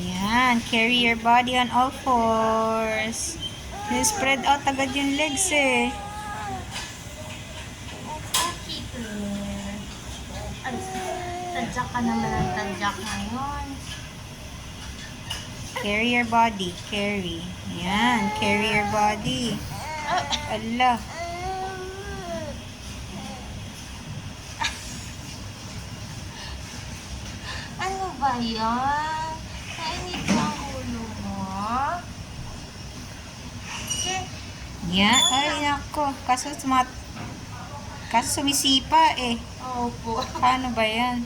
Yan. Carry your body on all fours. Spread out agad yung legs eh. Okay, Claire. Ay, tadyak ka naman ang tadyak ngayon. Carry your body. Carry. Yan. Carry your body. Allah. Ano ba yan? Nainit ang ulo mo? Yan. Ay, nako. Kaso sumisipa eh. Opo. Paano ba yan?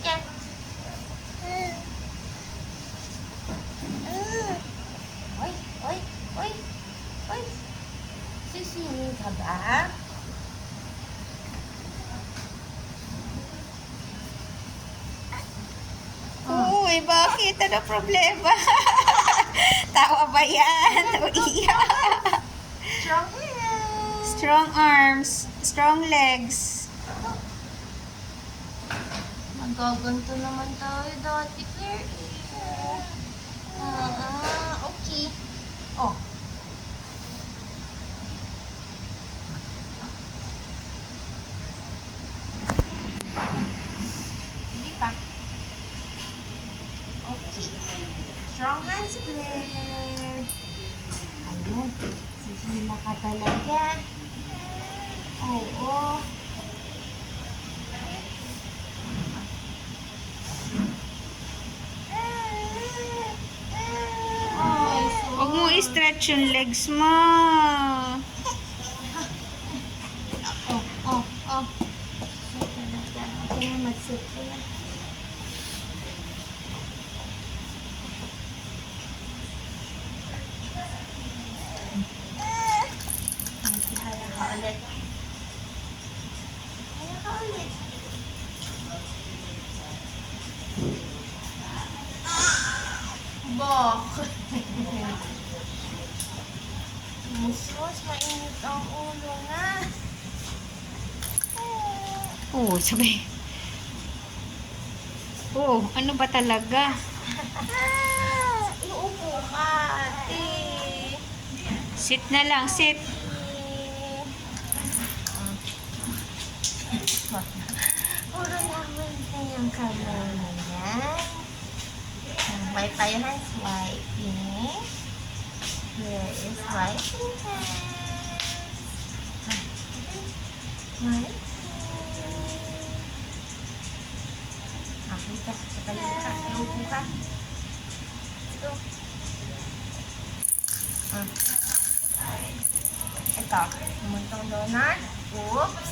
Yan. Oy, oy, oy, oy. Sisingin ka ba? Uy, bakit? Ano problema? Tawa ba yan? Iyak. Strong hands. Strong arms. Strong legs. Magaganto naman tayo dati, Claire. Okay. Oh. Hindi pa. Okay. Strong hands, Claire. Ayun. Sisila ka talaga. Oo. Ay, Huwag mo i-stretch yung legs mo. Oh. Kaya mag-sit ka yan. Haya ka ulit. Haya ka ulit. Bok. Musos, mainit ang ulo na. Oo, sabay. Oo, ano ba talaga? Iupo ka, ate. Sit na lang, sit. Puro naman na yung kamay mo yan. Wipe tayo hands. Wiping. Here is wiping hands. Wiping. Okay ka. Sa tayo ka. Iupo ka. Ito. Ito. Umuntong donut. Oops.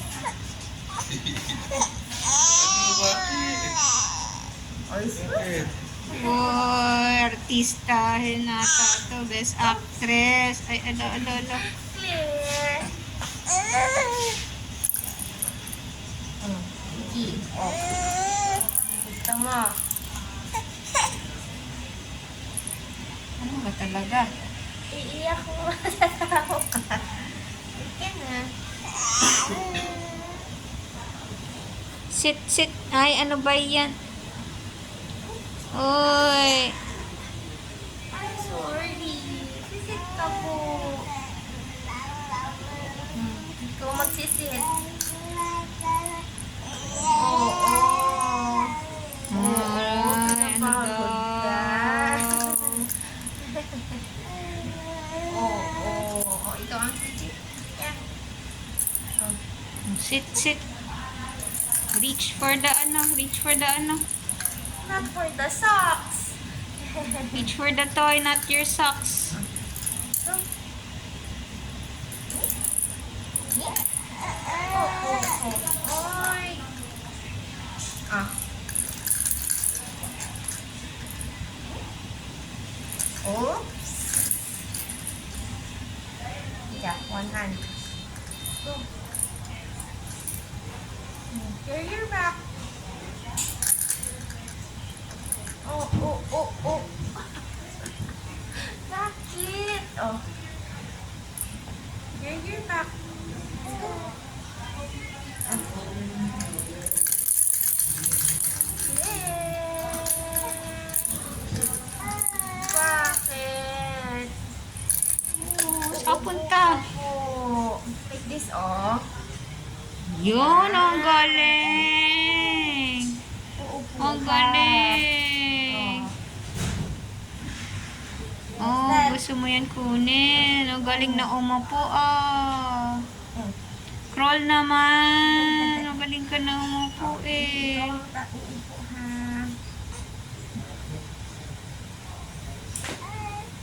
Boy, artistahin nata to. Best actress. Ay, ala. Clear. Iki. Oh. Gusto mo. Ano ba talaga? Iiyak mo. Tatawa ka. Ika na. Sit. Ay, ano ba yan? Uy. I'm sorry. Sisit ka po. Ikaw magsisit. Oo. Ay, ano Napagod ka. daw? Oo. Ikaw ang sisit. Yan. Sit. Reach for the ano. Not for the socks. Reach for the toy, not your socks. Oy. Oops. Yeah, one hand. Go. Here your back. Oh. Bakit? Oh. Here your back. Yun, ang galing. Uupo Ang ka. galing. Oh, gusto mo yan kunin. Ang galing na umupo, ah. Oh. Crawl naman. Ang galing ka na umupo, eh. Uupo ha.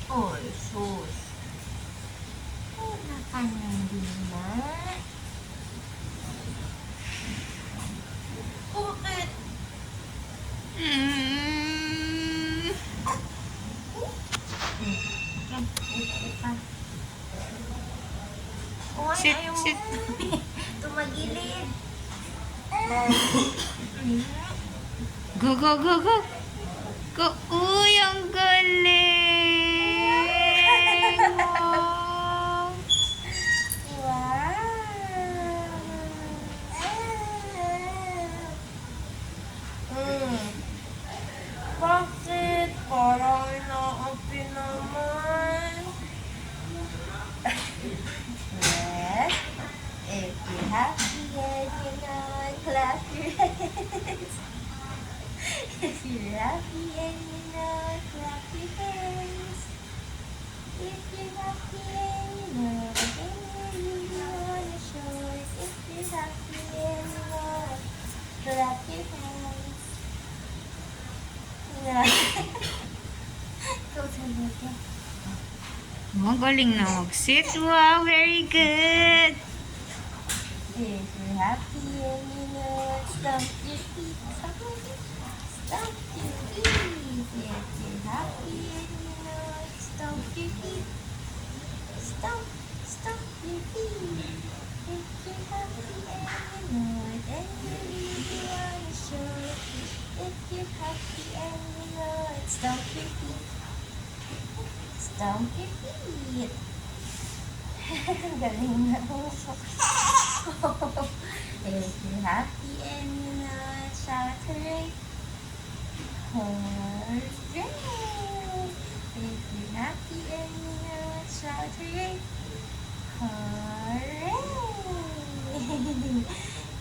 Oh, sus. Wala ka nang dina. Bakit? Mm. Uupo ka. Uy, Sit, ayaw mo. sit. Tumagilid. Go, go, go, go. Go. Uy, ang galing. Wow. Bakit? Parang inaapi naman. Yes. If you're happy and you know it, clap your hands. If you're happy and you know it, clap your hands. If you're happy and you know it, and you really wanna show it. If you're happy and you know it, clap your hands. Yeah. Ikaw talaga. Ang galing na mag-sit. Wow, very good. If you're happy and you know it, stomp your feet. Stomp your feet. Stomp your feet. If you're happy and you know it, stomp your feet. Stomp, stomp your feet. If you're happy and you know it, and you really wanna show it. If you're happy and you know it, stomp your feet. Stomp your feet. Galing na uso. If you're happy and you know it, shout hooray. Hooray. If you're happy and you know it, shout hooray. Hooray.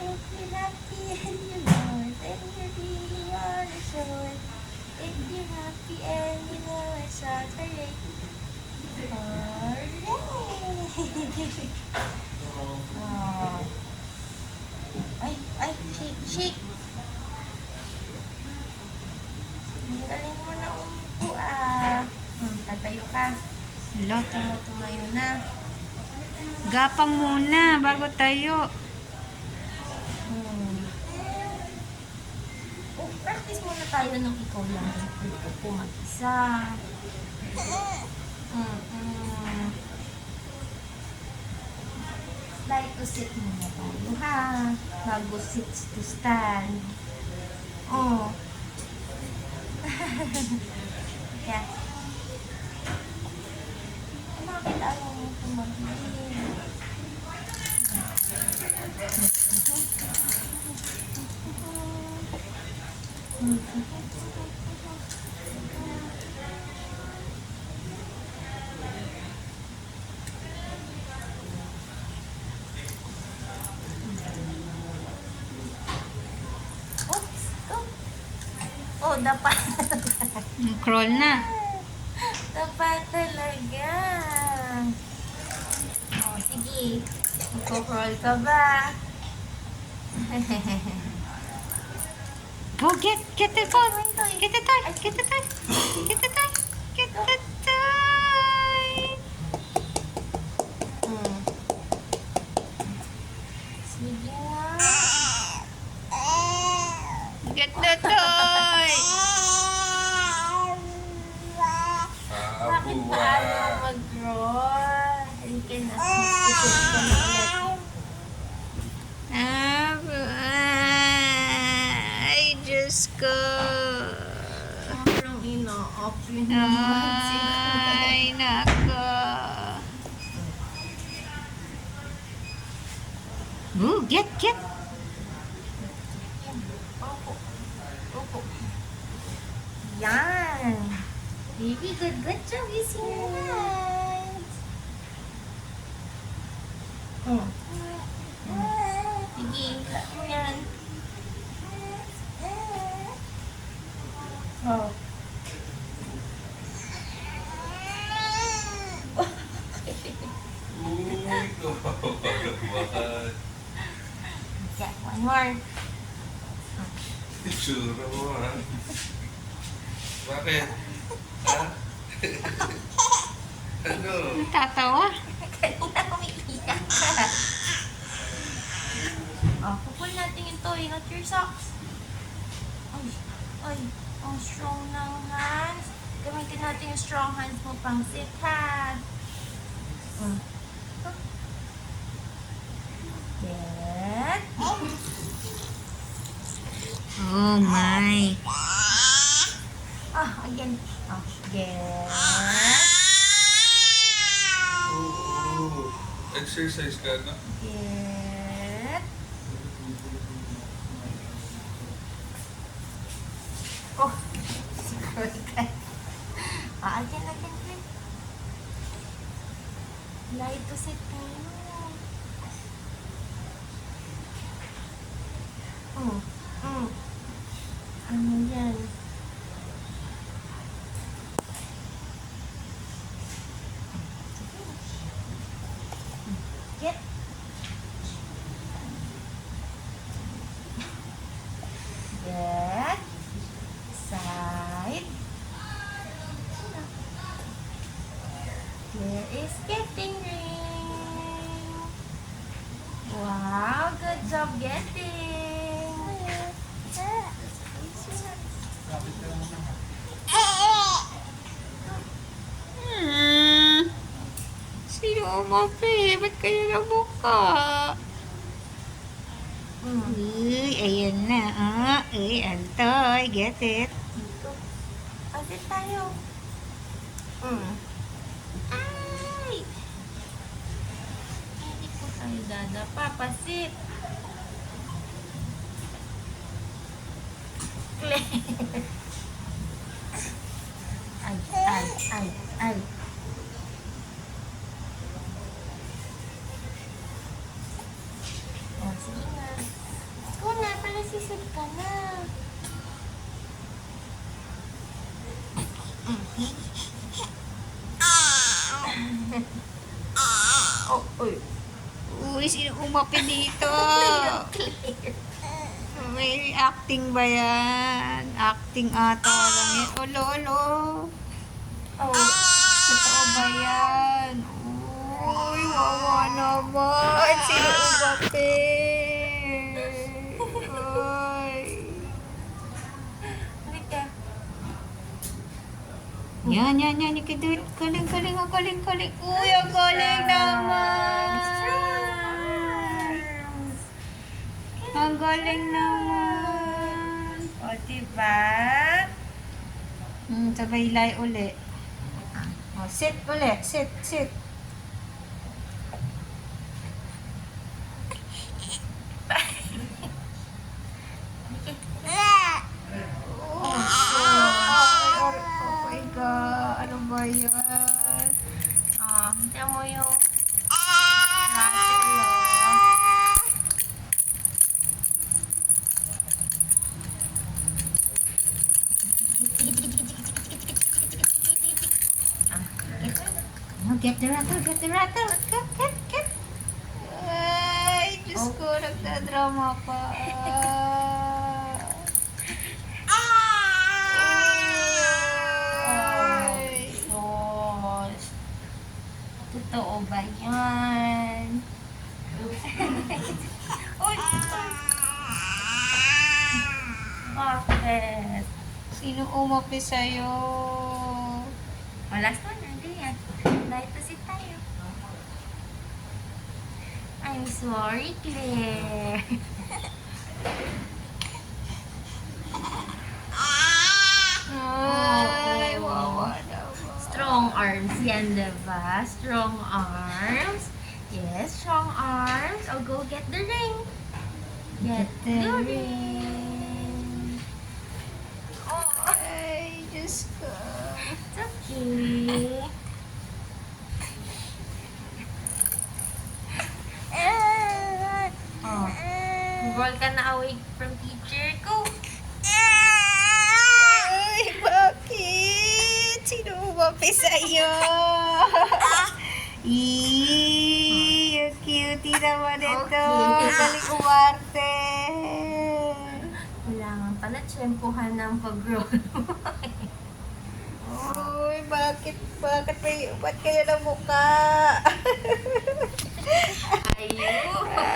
If you're happy and you know it, and you really wanna show it. If you're happy and you know it, shout hooray. Hooray. Oh. Ay, shake, shake. Ang galing mo na umupo ah. Tatayo ka. Lot. Tumayo na. Gapang muna bago tayo. Oh, practice muna tayo nung ikaw lang. Upo mag-isa. Like to sit muna tayo ha. Bago sit to stand. Oh. Yeah. Bakit ayaw mo tumagilid? Oops! Oh, dapat. Crawl na. Dapat talaga. Oh, sige. Magko-crawl ka ba? Go, get the phone. Get the toy. Get the toy. Get the toy. Get the toy. Sige nga. Get the toy. Bakit ba ayaw mag-crawl? Halika na. Susunod ka na ulit. Ay, Diyos ko. Sobrang ina-off yun naman siguro. Ay, nako. Ooh, get. Opo. Opo. Yan. Baby, good job using your hands. Oh. Sige. Oh. Uy, kawawa naman. Yeah, one more. Itsura mo, ha? Bakit? Ha? Ano? Tatawa. Kanina umiiyak ka. Oh, pupul natin yung toy, not your socks. Ay, ay, ang strong ng hands. Gamitin natin yung strong hands mo pang sit, ha? Get. Oh my. Ah, again. Oh, get. Oo. Exercise ka, no? Get. Oh, siguro ka. Ah, again, again. Light to sit tayo. Ano yan? Get. Get. Side. There is getting ring. Wow, good job getting. Sino umapi? Ba't kayo nabuka? Uy, ayan na. Uy, Antoy. Get it? Pasit tayo. Ay! Hindi po tayo dadapa. Pasit. Claire. Ay. Oh, sige na. Ikaw na, para sisig ka na. Oh, uy. Uy, sino umapi dito? May acting ba yan? Acting ata lang yan. Olo. Oh. Totoo ba yan? Uy, wawa naman. Sino umapi? Uy. Balik ka. Yan. You can do it. Galing. Uy, ang galing naman. Ang galing naman. O, diba? Sabay lay uli. Sit uli. Sit. Oh my God. Ano ba yan? Hintayin mo yung Get the rattle. Get. Ay, Diyos ko, nagdadrama pa. Ay. gosh. Totoo ba yan? Uy! Bakit? Sino umapi sa'yo? O, last one. Hindi yan. Light to sit tayo. I'm sorry, Claire. Ay, wawa naman. Strong arms yan, diba? Strong arms. Yes, strong arms. Oh, go get the ring. Get the ring. Oh, Ay, Diyos ko. it's okay. Oh, ball ka na away from teacher. Go. Ay, Sino umapi sa'yo? Eee, ang cutie naman ito. Okay. Galing umarte. Kailangan pala tsempuhan ng pag-roll. Uy, bakit ba't kaya na mukha? Ayun.